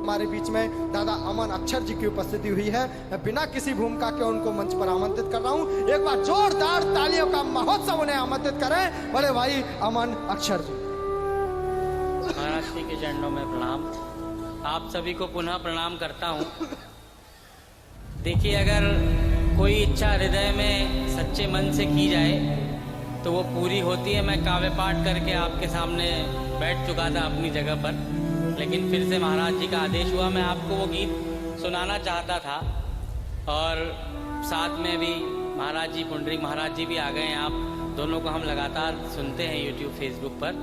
हमारे बीच में दादा अमन अक्षर जी की उपस्थिति हुई है। मैं बिना किसी भूमिका के उनको मंच पर आमंत्रित कर रहा हूं। एक बार जोरदार तालियों का महोत्सव उन्हें आमंत्रित करें बड़े भाई अमन अक्षर जी। महाराज जी के चरणों में प्रणाम। आप सभी को पुनः प्रणाम करता हूं। देखिए, अगर कोई इच्छा हृदय में सच्चे मन से की जाए तो वो पूरी होती है। मैं काव्य पाठ करके आपके सामने बैठ चुका था अपनी जगह पर, लेकिन फिर से महाराज जी का आदेश हुआ, मैं आपको वो गीत सुनाना चाहता था। और साथ में भी महाराज जी, पुंडरीक महाराज जी भी आ गए हैं। आप दोनों को हम लगातार सुनते हैं यूट्यूब फेसबुक पर,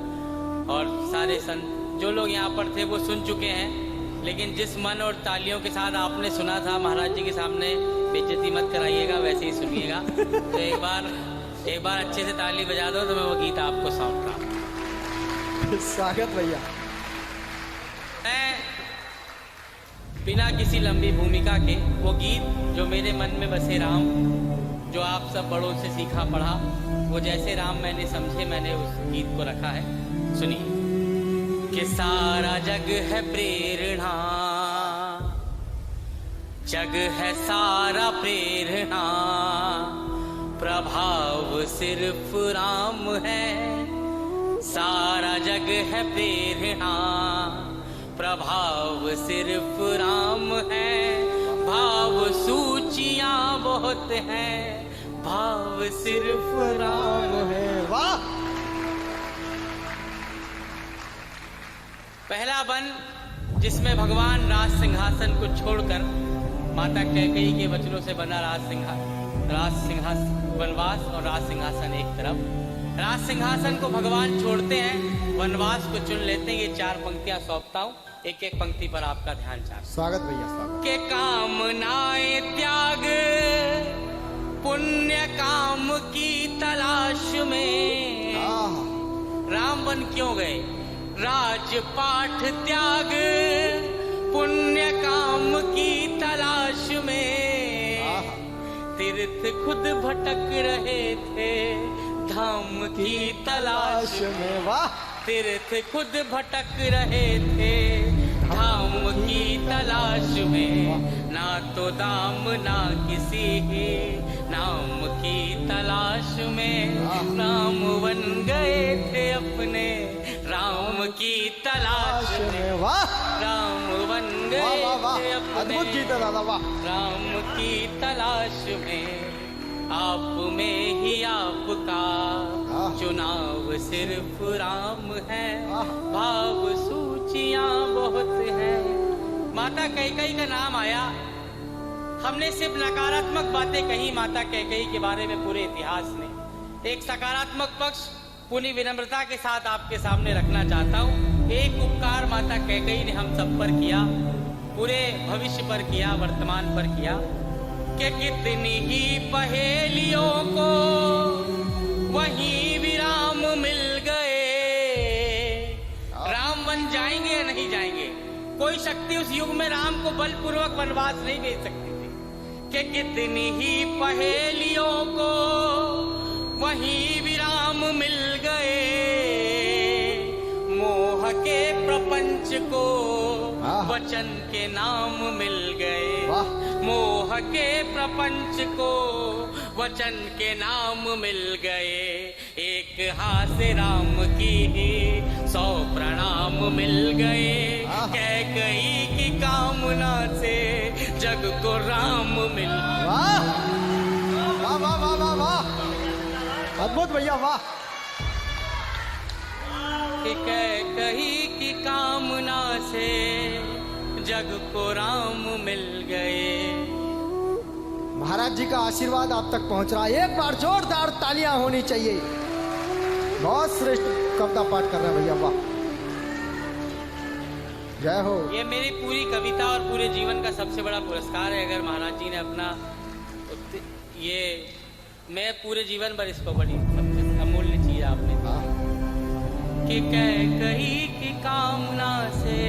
और सारे संत जो लोग यहाँ पर थे वो सुन चुके हैं। लेकिन जिस मन और तालियों के साथ आपने सुना था, महाराज जी के सामने बेइज्जती मत कराइएगा, वैसे ही सुनिएगा। तो एक बार अच्छे से ताली बजा दो तो मैं वो गीत आपको सौंप रहा हूँ। स्वागत भैया। मैं बिना किसी लंबी भूमिका के वो गीत जो मेरे मन में बसे राम, जो आप सब बड़ों से सीखा पढ़ा, वो जैसे राम मैंने समझे, मैंने उस गीत को रखा है। सुनिए कि सारा जग है प्रेरणा, जग है सारा प्रेरणा, प्रभाव सिर्फ राम है। सारा जग है प्रेरणा, प्रभाव सिर्फ राम है। भाव सूचियां बहुत हैं, भाव सिर्फ राम है। वाह। पहला वन जिसमें भगवान राज सिंहासन को छोड़कर माता कैकेयी के वचनों से बना वनवास और राज सिंहासन एक तरफ। राज सिंहासन को भगवान छोड़ते हैं, वनवास को चुन लेते हैं। ये 4 पंक्तियां सौंपता हूं, एक एक पंक्ति पर आपका ध्यान चाहता। स्वागत भैया, स्वागत। के कामनाएं त्याग पुण्य काम की तलाश में। राम वन क्यों गए? राजपाठ त्याग पुण्य काम की तलाश में। तीर्थ खुद भटक रहे थे धाम की तलाश में। वाह। तीर्थ खुद भटक रहे थे धाम की तलाश में। ना तो दाम ना किसी नाम की तलाश में। राम बन गए थे अपने राम की तलाश में। वाह। राम बन गए थे अपने अद्भुत गीत है दादा, वाह। राम की तलाश में। आप में ही आपका चुनाव सिर्फ राम है। भाव सूचियां बहुत हैं। माता कैकेयी का नाम आया, हमने सिर्फ नकारात्मक बातें कही माता कैकेयी के बारे में पूरे इतिहास में। एक सकारात्मक पक्ष पूरी विनम्रता के साथ आपके सामने रखना चाहता हूँ। एक उपकार माता कैकेयी ने हम सब पर किया, पूरे भविष्य पर किया, वर्तमान पर किया, कि कितनी ही पहेलियों को वहीं विराम मिल गए। राम बन जाएंगे या नहीं जाएंगे? कोई शक्ति उस युग में राम को बलपूर्वक वनवास नहीं भेज सकती थी। कि कितनी ही पहेलियों को वहीं विराम मिल गए। मोह के प्रपंच को वचन के नाम मिल गए। मोह के प्रपंच को वचन के नाम मिल गए। एक हाथ से राम की 100 प्रणाम मिल गए। कैकेयी की कामना से जग को राम मिल। वाह वाह वाह वाह वाह वाह, अद्भुत भैया, वाह। कि कैकेयी की कामना से जग को राम मिल गए। महाराज जी का आशीर्वाद आप तक पहुंच रहा है। एक बार जोरदार तालियां होनी चाहिए। बहुत श्रेष्ठ कविता पाठ कर रहे हैं भैया, वाह। जय हो। ये मेरी पूरी कविता और पूरे जीवन का सबसे बड़ा पुरस्कार है। अगर महाराज जी ने अपना ये, मैं पूरे भर पर इसको बड़ी सबसे अमूल्य चीज आपने कि कैकेयी की कामना से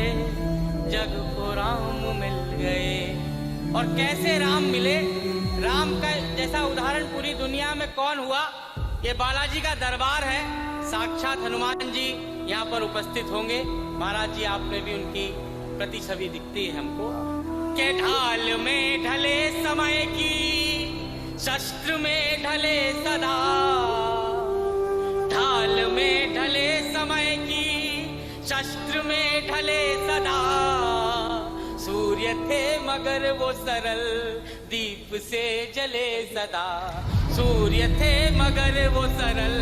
जग को राम मिल गए। और कैसे राम मिले? राम का जैसा उदाहरण पूरी दुनिया में कौन हुआ? ये बालाजी का दरबार है। साक्षात हनुमान जी यहाँ पर उपस्थित होंगे। महाराज जी आपने भी उनकी प्रतिछवि दिखती है हमको के ढाल में ढले समय की शस्त्र में ढले सदा, ढाल में ढले समय की शस्त्र में ढले सदा, सूर्य थे मगर वो सरल दीप से जले सदा, सूर्य थे मगर वो सरल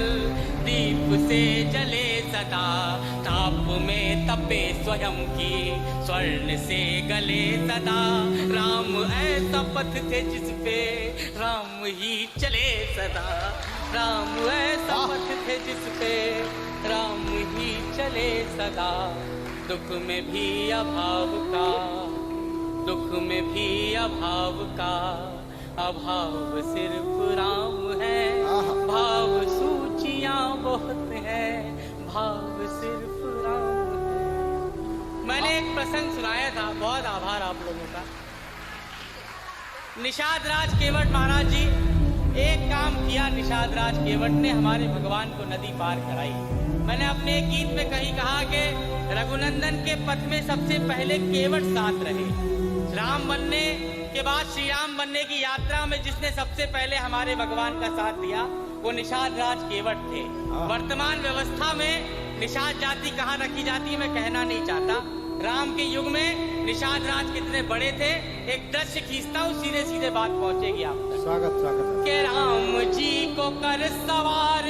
दीप से जले सदा, ताप में तपे स्वयं की स्वर्ण से गले सदा, राम ऐसा पथ थे जिस पे राम ही चले सदा, राम ऐसा पथ थे जिस पे राम ही चले सदा, दुख में भी अभाव का, दुख में भी अभाव का, अभाव सिर्फ राम है, भाव सूचियां बहुत है, भाव सिर्फ राम है। मैंने एक प्रसंग सुनाया था, बहुत आभार आप लोगों का। निषाद राज केवट महाराज जी, एक काम किया निषाद राज केवट ने, हमारे भगवान को नदी पार कराई। मैंने अपने एक गीत में कहीं कहा कि रघुनंदन के पथ में सबसे पहले केवट साथ रहे। राम बनने के बाद श्री राम बनने की यात्रा में जिसने सबसे पहले हमारे भगवान का साथ दिया वो निषाद राज केवट थे। वर्तमान व्यवस्था में निषाद जाति कहाँ रखी जाती है मैं कहना नहीं चाहता। राम के युग में निषाद राज कितने बड़े थे, एक दृश्य खींचता हूँ, सीधे सीधे बात पहुंचेगी आप तक। स्वागत स्वागत। के राम जी को कर सवार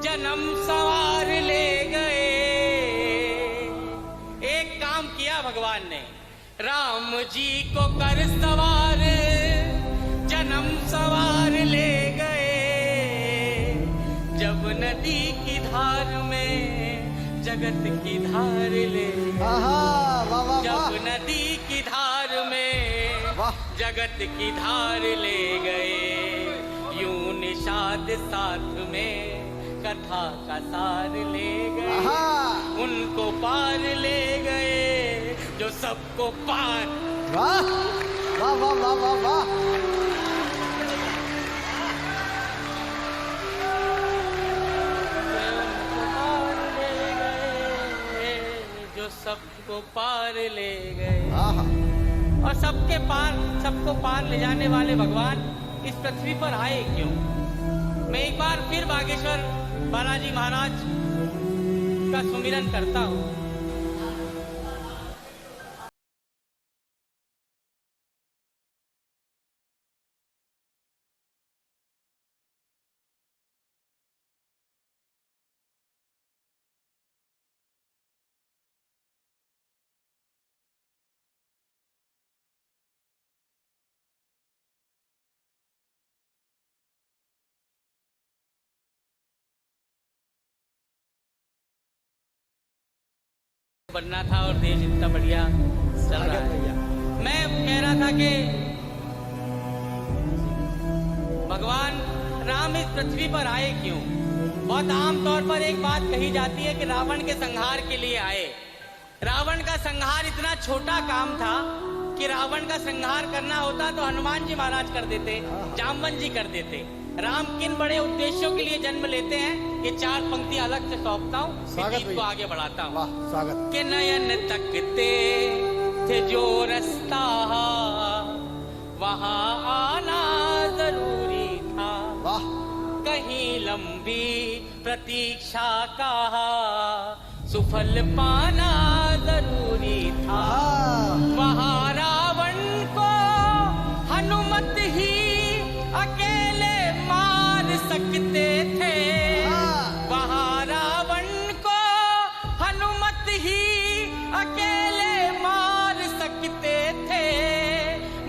जन्म सवार ले गए। एक काम किया भगवान ने, राम जी को कर सवार जन्म सवार ले गए। जब नदी की धार में जगत की धार ले, जब नदी की धार में जगत की धार ले गए। यूं निषाद साथ में कथा का सार ले गए, उनको पार ले गए जो सबको पार। वाह वाह वाह वाह वाह वाह। जो सबको पार ले गए, और सबको पार ले जाने वाले भगवान इस पृथ्वी पर आए क्यों? मैं एक बार फिर बागेश्वर बालाजी महाराज का सुमिरन करता हूँ। बनना था और देश इतना बढ़िया चल रहा है। मैं कह रहा था कि भगवान राम इस पृथ्वी पर आए क्यों? बहुत आम तौर पर एक बात कही जाती है कि रावण के संहार के लिए आए। रावण का संहार इतना छोटा काम था कि रावण का संहार करना होता तो हनुमान जी महाराज कर देते, जामवन जी कर देते। राम किन बड़े उद्देश्यों के लिए जन्म लेते हैं, ये चार पंक्ति अलग से सौंपता हूँ, गीत को आगे बढ़ाता हूँ। स्वागत। के नयन तकते थे जो रास्ता वहाँ आना जरूरी था। वाह। कहीं लंबी प्रतीक्षा का सुफल पाना जरूरी था। वहाँ रावण को हनुमत ही अकेले मार सकते थे। वहाँ रावण को हनुमत ही अकेले मार सकते थे,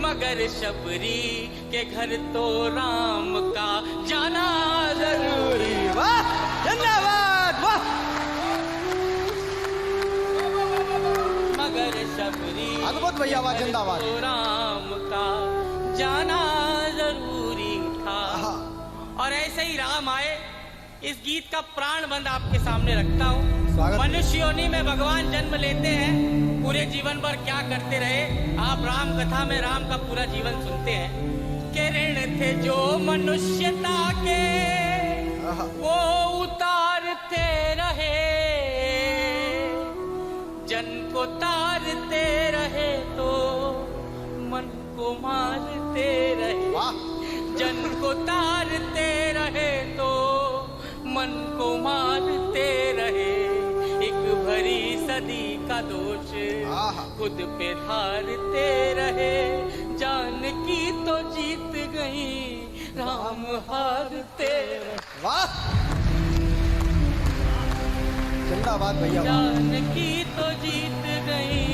मगर शबरी के घर तो राम का जाना जरूरी। वाह, धन्यवाद। वाह, मगर शबरी अद्भुत भैया, वाह, जिंदाबाद। तो राम का जाना जरूरी था। और ऐसे ही राम आए। इस गीत का प्राण बंद आपके सामने रखता हूँ। मनुष्य योनि में भगवान जन्म लेते हैं, पूरे जीवन भर क्या करते रहे आप राम कथा में राम का पूरा जीवन सुनते हैं। के ऋण थे जो मनुष्यता के वो उतारते रहे, जन को तारते रहे तो मन को मारते रहे, वाह जन को तारते रहे तो मन को मारते रहे, एक भरी सदी का दोष आहा। खुद पे धारते रहे, जान की तो जीत गई राम हारते रहे। वाह जिंदाबाद भैया, वाह। जान की तो जीत गई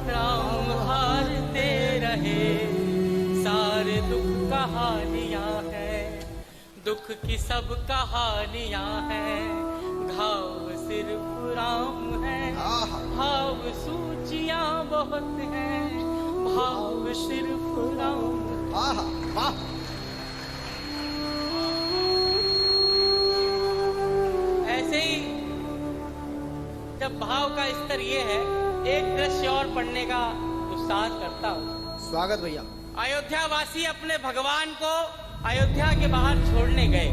राम हारते रहे, सारे दुख कहानियां हैं, दुख की सब कहानियां हैं, घाव सिर्फ राम है, आहा। भाव सूचियां बहुत हैं, भाव सिर्फ राम। आहा वाह ऐसे ही जब भाव का स्तर ये है, एक दृश्य और पढ़ने का उत्साह करता हूँ। स्वागत भैया। अयोध्या वासी अपने भगवान को अयोध्या के बाहर छोड़ने गए।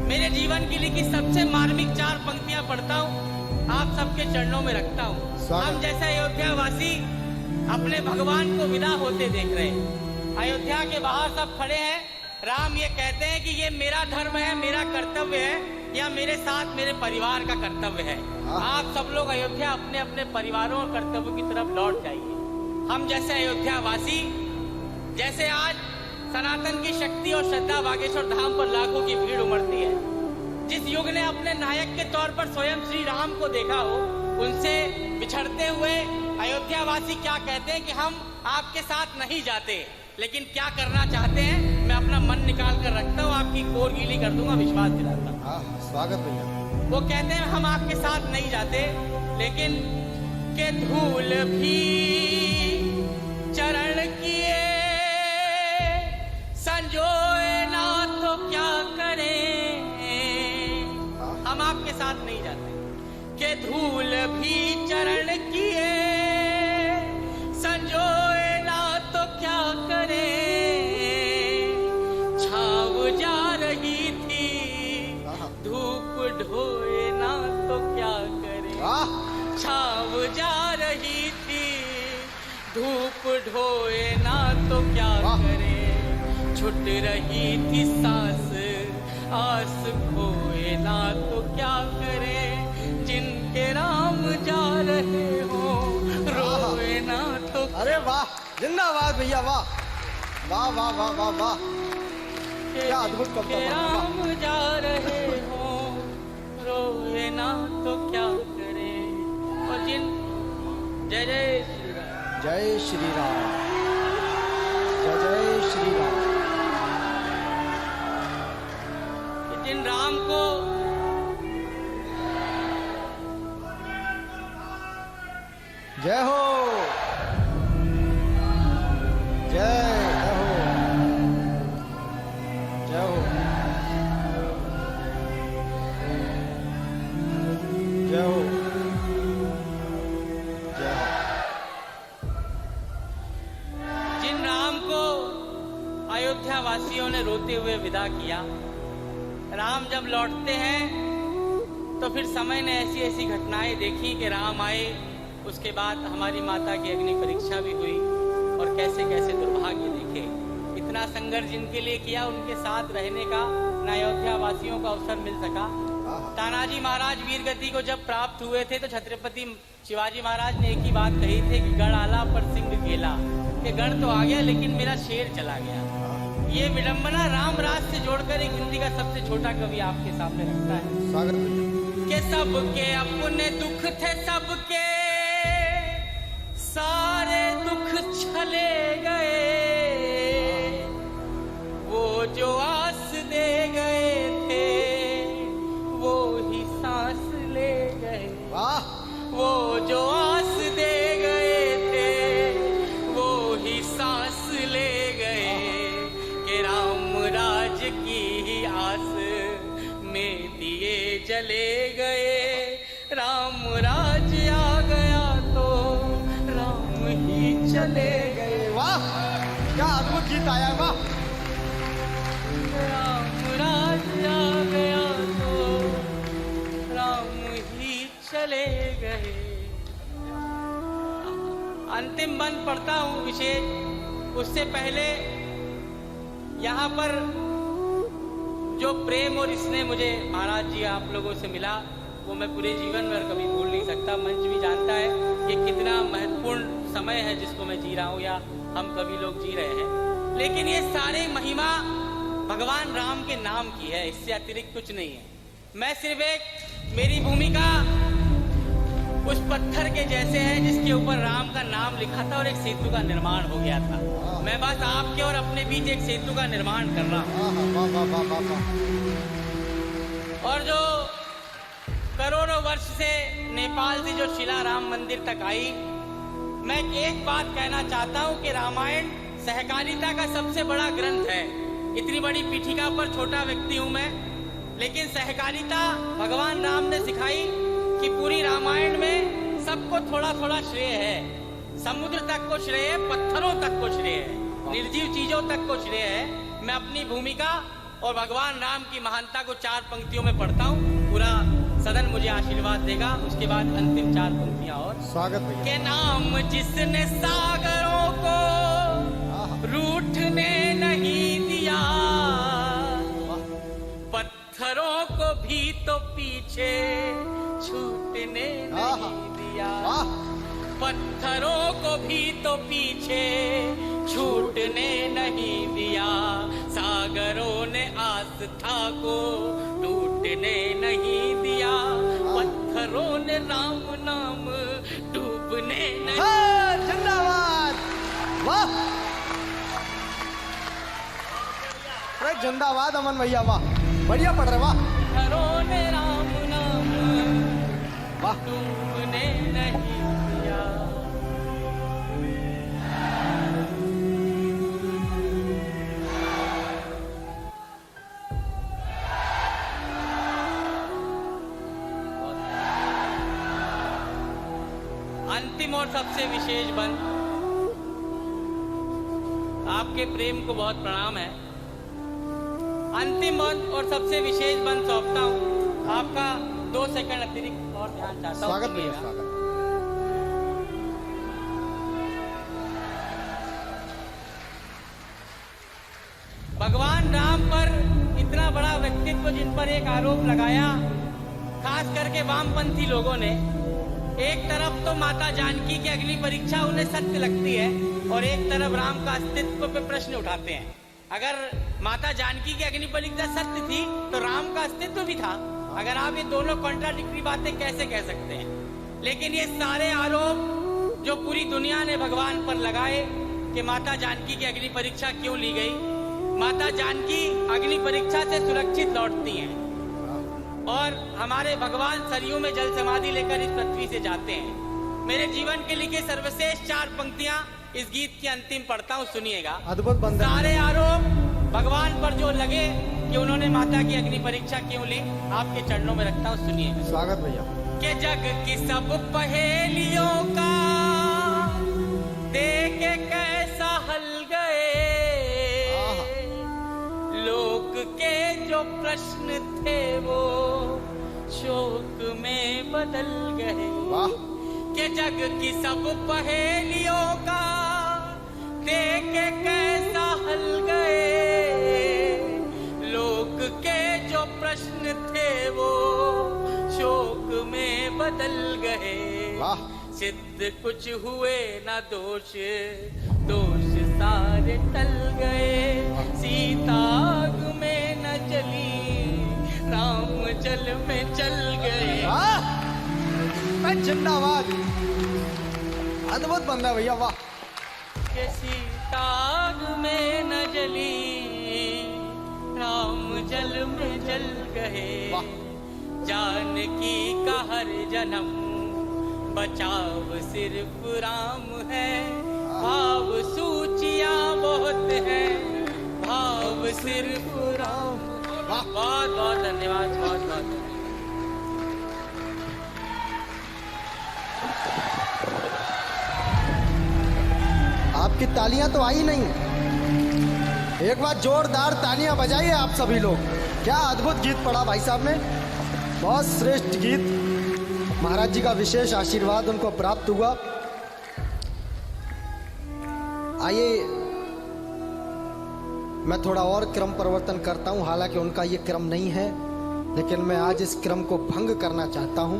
मेरे जीवन की लिखी सबसे मार्मिक 4 पंक्तियां पढ़ता हूँ, आप सबके चरणों में रखता हूँ। स्वागत। हम जैसे अयोध्या वासी अपने भगवान को विदा होते देख रहे हैं। अयोध्या के बाहर सब खड़े हैं। राम ये कहते हैं कि ये मेरा धर्म है, मेरा कर्तव्य है, या मेरे साथ मेरे परिवार का कर्तव्य है। आप सब लोग अयोध्या अपने अपने परिवारों और कर्तव्यों की तरफ लौट जाइए। हम जैसे अयोध्या वासी, जैसे आज सनातन की शक्ति और श्रद्धा बागेश्वर धाम पर लाखों की भीड़ उमड़ती है, जिस युग ने अपने नायक के तौर पर स्वयं श्री राम को देखा हो, उनसे बिछड़ते हुए अयोध्या वासी क्या कहते हैं कि हम आपके साथ नहीं जाते, लेकिन क्या करना चाहते हैं मैं अपना मन निकाल कर रखता हूँ, आपकी कोर गीली कर दूंगा, विश्वास दिलाता हूँ। आहा स्वागत भैया। वो कहते हैं हम आपके साथ नहीं जाते, लेकिन के धूल भी चरण किए संजोए ना तो क्या करें, हम आपके साथ नहीं जाते। के धूल भी चरण किए संजोए ना तो क्या करें, छाव जा रही थी धूप ढोए ना तो क्या करें, वाह छाव जा रही थी धूप ढोए ना तो क्या वाह। करे, छुट रही थी सांस आस खोए ना तो क्या करे, जिनके राम जा रहे हो रोए ना तो अरे वाह जिंदाबाद भैया, वाह वाह वाह वाह वाह वाह क्या अद्भुत कविता जिनके पढ़ी, वाह। राम जा रहे हो रोए ना तो क्या करे, और जिन जय जय श्री राम। जय श्री राम, जय जय श्री राम। कि जिन राम को जय हो, जय हो, जय हो, जय हो, जय हो। जिन राम को अयोध्या वासियों ने रोते हुए विदा किया, राम जब लौटते हैं तो फिर समय ने ऐसी ऐसी घटनाएं देखी कि राम आए, उसके बाद हमारी माता की अग्नि परीक्षा भी हुई, और कैसे कैसे दुर्भाग्य देखे। इतना संघर्ष जिनके लिए किया, उनके साथ रहने का न अयोध्या वासियों को अवसर मिल सका। तानाजी महाराज वीरगति को जब प्राप्त हुए थे तो छत्रपति शिवाजी महाराज ने एक ही बात कही थी कि गढ़ आला पर सिंह गेला, कि गढ़ तो आ गया लेकिन मेरा शेर चला गया। ये विडंबना राम राज से जोड़कर एक हिंदी का सबसे छोटा कवि आपके सामने रखता है। स्वागत भैया। के सबके अपने दुख थे, सबके सारे दुख चले गए, वो जो आस दे गए थे वो ही सांस ले गए, वाह वो जो आस दे गए थे वो ही सांस ले गए, कि राम राज की ही आस में दिए जले गए, राम राज आ गया तो राम ही चले गए। वाह क्या अद्भुत गीत आया, वाह। राम राज आ गया तो राम ही चले गए। विशेष। उससे पहले यहाँ पर जो प्रेम और स्नेह मुझे महाराज जी आप लोगों से मिला, वो मैं पूरे जीवन में कभी भूल नहीं सकता। मंच भी जानता है कि कितना महत्वपूर्ण समय है जिसको मैं जी रहा हूँ या हम सभी लोग जी रहे हैं। लेकिन ये सारे महिमा भगवान राम के नाम की है, इससे अतिरिक्त कुछ नहीं है। मैं सिर्फ एक, मेरी भूमिका उस पत्थर के जैसे है जिसके ऊपर राम का नाम लिखा था और एक सेतु का निर्माण हो गया था। मैं बस आपके और अपने बीच एक सेतु का निर्माण कर रहा हूँ। और जो करोड़ों वर्ष से नेपाल से जो शिला राम मंदिर तक आई, मैं एक बात कहना चाहता हूँ कि रामायण सहकारिता का सबसे बड़ा ग्रंथ है। इतनी बड़ी पीठिका पर छोटा व्यक्ति हूँ मैं, लेकिन सहकारिता भगवान राम ने सिखाई कि पूरी रामायण में सबको थोड़ा थोड़ा श्रेय है। समुद्र तक को श्रेय है, पत्थरों तक को श्रेय है, निर्जीव चीजों तक को श्रेय है। मैं अपनी भूमिका और भगवान राम की महानता को 4 पंक्तियों में पढ़ता हूँ। पूरा सदन मुझे आशीर्वाद देगा। उसके बाद अंतिम 4 पंक्तियां और। स्वागत भैया। के नाम जिसने सागरों को रूठने नहीं दिया, पत्थरों को भी तो पीछे छूटने नहीं दिया, पत्थरों को भी तो पीछे छूटने नहीं दिया, सागरों ने आस्था को टूटने नहीं दिया, पत्थरों ने राम नाम डूबने नहीं। जिंदाबाद, वाह, अरे जिंदाबाद अमन भैया, वाह, बढ़िया पढ़ रहे, वाह। पत्थरों ने राम नाम वाह, डूबने नहीं दिया। अंतिम और सबसे विशेष बंद, आपके प्रेम को बहुत प्रणाम है। अंतिम बंद और सबसे विशेष बंद सौंपता हूँ। आपका 2 सेकंड अतिरिक्त और ध्यान चाहता हूँ। स्वागत भैया, स्वागत। भगवान राम पर इतना बड़ा व्यक्तित्व जिन पर एक आरोप लगाया, खास करके वामपंथी लोगों ने, एक तरफ तो माता जानकी की अग्नि परीक्षा उन्हें सत्य लगती है और एक तरफ राम का अस्तित्व पे प्रश्न उठाते हैं। अगर माता जानकी की अग्नि परीक्षा सत्य थी तो राम का अस्तित्व भी था। अगर आप ये दोनों कॉन्ट्राडिक्टरी बातें कैसे कह सकते हैं? लेकिन ये सारे आरोप जो पूरी दुनिया ने भगवान पर लगाए कि माता जानकी की अग्नि परीक्षा क्यों ली गई, माता जानकी अग्नि परीक्षा से सुरक्षित लौटती हैं और हमारे भगवान सरयू में जल समाधि लेकर इस पृथ्वी से जाते हैं। मेरे जीवन के लिए सर्वश्रेष्ठ 4 पंक्तियां इस गीत की अंतिम पढ़ता हूँ, सुनिएगा। अद्भुत बंदन। सारे आरोप भगवान पर जो लगे कि उन्होंने माता की अग्नि परीक्षा क्यों ली, आपके चरणों में रखता हूँ, सुनिएगा। स्वागत भैया। के जग की सब पहेलियों का देख के कैसा हल गए, लोक के जो प्रश्न थे वो शोक में बदल गए। के जग की सब पहेलियों का देख के कैसा हल गए, लोक के जो प्रश्न थे वो शोक में बदल गए। सिद्ध कुछ हुए न दोष, दोष सारे टल गए, सीता आग में न जली, राम जल में चल गए। जिंदाबाद, अद्भुत बंदा भैया, वाह। के सीता आग में न जली, राम जल में जल गए, जानकी का हर जन्म बचाव सिर्फ राम है, भाव सूचियां बहुत है, भाव सिर्फ राम। बहुत बहुत धन्यवाद, बहुत बहुत। आपकी तालियां तो आई नहीं, एक बार जोरदार तालियां बजाइए आप सभी लोग। क्या अद्भुत गीत पढ़ा भाई साहब ने, बहुत श्रेष्ठ गीत। महाराज जी का विशेष आशीर्वाद उनको प्राप्त हुआ। आइए मैं थोड़ा और क्रम परिवर्तन करता हूं, हालांकि उनका ये क्रम नहीं है, लेकिन मैं आज इस क्रम को भंग करना चाहता हूं।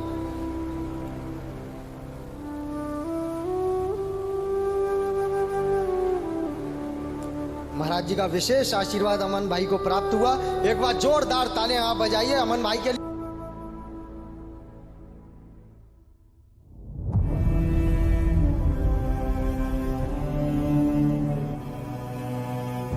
महाराज जी का विशेष आशीर्वाद अमन भाई को प्राप्त हुआ। एक बार जोरदार तालियां आप बजाइए अमन भाई के लिए।